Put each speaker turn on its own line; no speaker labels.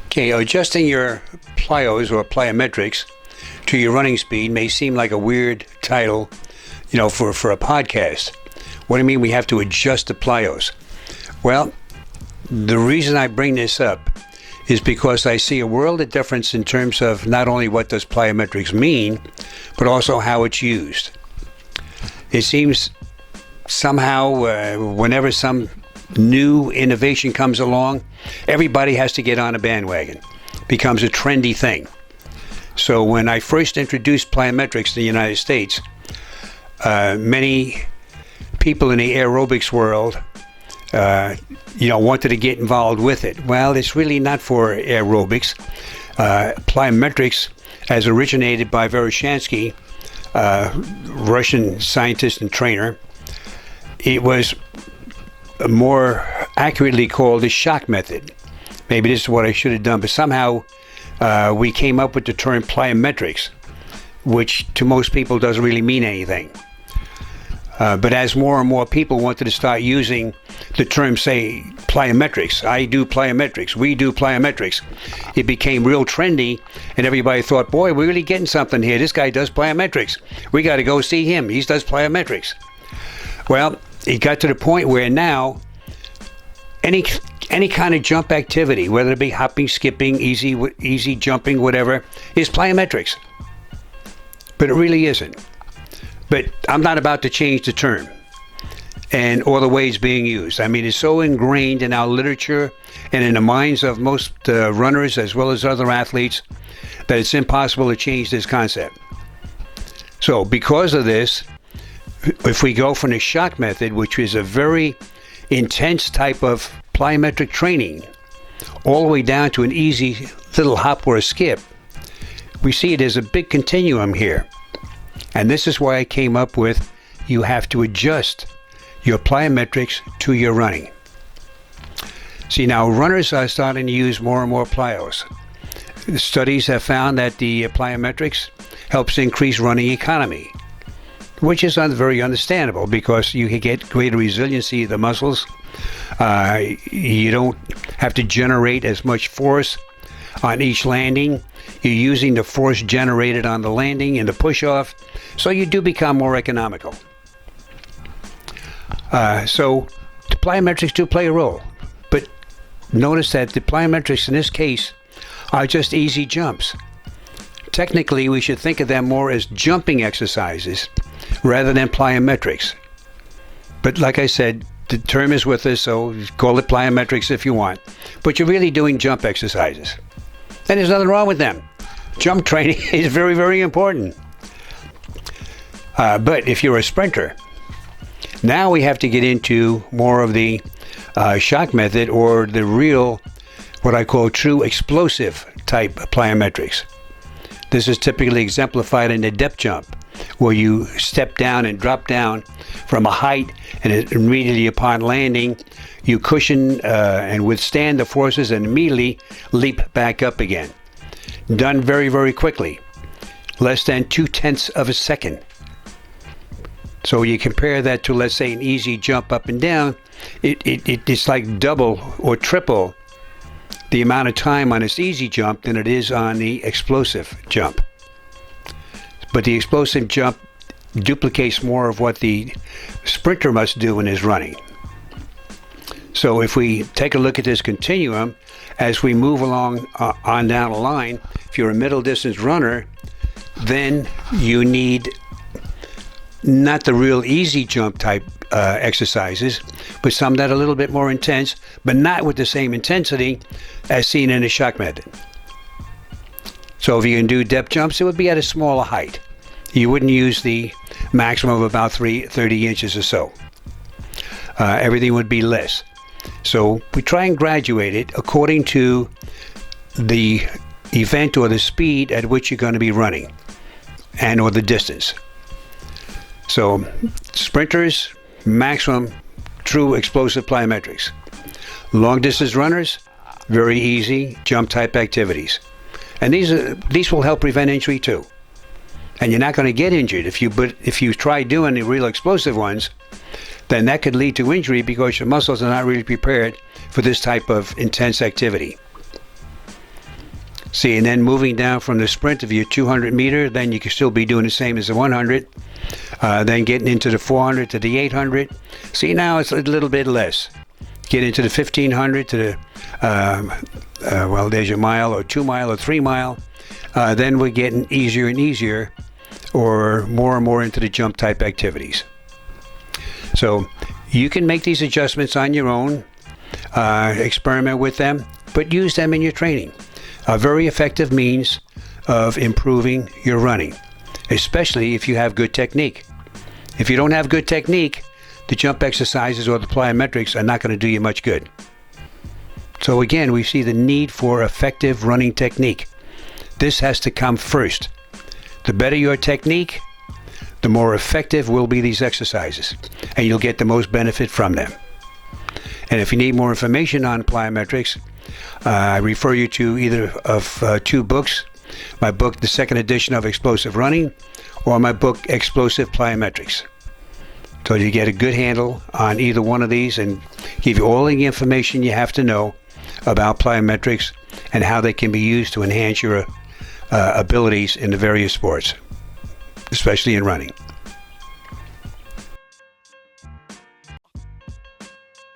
Okay, adjusting your plyos or plyometrics to your running speed may seem like a weird title, for a podcast. What do you mean we have to adjust the plyos? Well, the reason I bring this up is because I see a world of difference in terms of not only what does plyometrics mean, but also how it's used. It seems somehow whenever some new innovation comes along, everybody has to get on a bandwagon. It becomes a trendy thing. So when I first introduced plyometrics in the United States, many people in the aerobics world wanted to get involved with it. Well, it's really not for aerobics. Plyometrics, as originated by Veroshansky, Russian scientist and trainer, it was more accurately called the shock method. Maybe this is what I should have done, but somehow we came up with the term plyometrics, which to most people doesn't really mean anything. But as more and more people wanted to start using the term, say, plyometrics, I do plyometrics, we do plyometrics, it became real trendy, and everybody thought, boy, we're really getting something here. This guy does plyometrics. We got to go see him. He does plyometrics. Well, it got to the point where now any kind of jump activity, whether it be hopping, skipping, easy jumping, whatever, is plyometrics. But it really isn't. But I'm not about to change the term and all the ways being used. I mean, it's so ingrained in our literature and in the minds of most runners as well as other athletes that it's impossible to change this concept. So because of this, if we go from the shock method, which is a very intense type of plyometric training, all the way down to an easy little hop or a skip, we see it as a big continuum here. And this is why I came up with you have to adjust your plyometrics to your running. See, now runners are starting to use more and more plyos. The studies have found that the plyometrics helps increase running economy, which is very understandable because you can get greater resiliency of the muscles. You don't have to generate as much force on each landing. You're using the force generated on the landing and the push-off, so you do become more economical. So the plyometrics do play a role, but notice that the plyometrics in this case are just easy jumps. Technically, we should think of them more as jumping exercises rather than plyometrics. But like I said, the term is with us, so call it plyometrics if you want. But you're really doing jump exercises. And there's nothing wrong with them. Jump training is very, very important. But if you're a sprinter, now we have to get into more of the shock method or the real, what I call true explosive type plyometrics. This is typically exemplified in the depth jump, where you step down and drop down from a height, and immediately upon landing, you cushion and withstand the forces and immediately leap back up again. Done very, very quickly, less than 0.2 of a second. So you compare that to, let's say, an easy jump up and down, it's like double or triple the amount of time on this easy jump than it is on the explosive jump. But the explosive jump duplicates more of what the sprinter must do in his running. So if we take a look at this continuum, as we move along on down the line, if you're a middle distance runner, then you need not the real easy jump type exercises, but some that are a little bit more intense, but not with the same intensity as seen in the shock method. So if you can do depth jumps, it would be at a smaller height. You wouldn't use the maximum of about 30 inches or so. Everything would be less. So we try and graduate it according to the event or the speed at which you're going to be running and or the distance. So sprinters, maximum true explosive plyometrics. Long distance runners, very easy jump type activities. And these will help prevent injury too. And you're not going to get injured but if you try doing the real explosive ones, then that could lead to injury because your muscles are not really prepared for this type of intense activity. See, and then moving down from the sprint of your 200 meter, then you can still be doing the same as the 100. Then getting into the 400 to the 800. See, now it's a little bit less. Get into the 1500 to the, well, there's your mile or 2 mile or 3 mile. Then we're getting easier and easier, or more and more into the jump type activities. So you can make these adjustments on your own, experiment with them, but use them in your training. A very effective means of improving your running, especially if you have good technique. If you don't have good technique, the jump exercises or the plyometrics are not going to do you much good. So again, we see the need for effective running technique. This has to come first. The better your technique, the more effective will be these exercises, and you'll get the most benefit from them. And if you need more information on plyometrics, I refer you to either of 2 books. My book, the second edition of Explosive Running, or my book, Explosive Plyometrics. So you get a good handle on either one of these and give you all the information you have to know about plyometrics and how they can be used to enhance your abilities in the various sports, especially in running.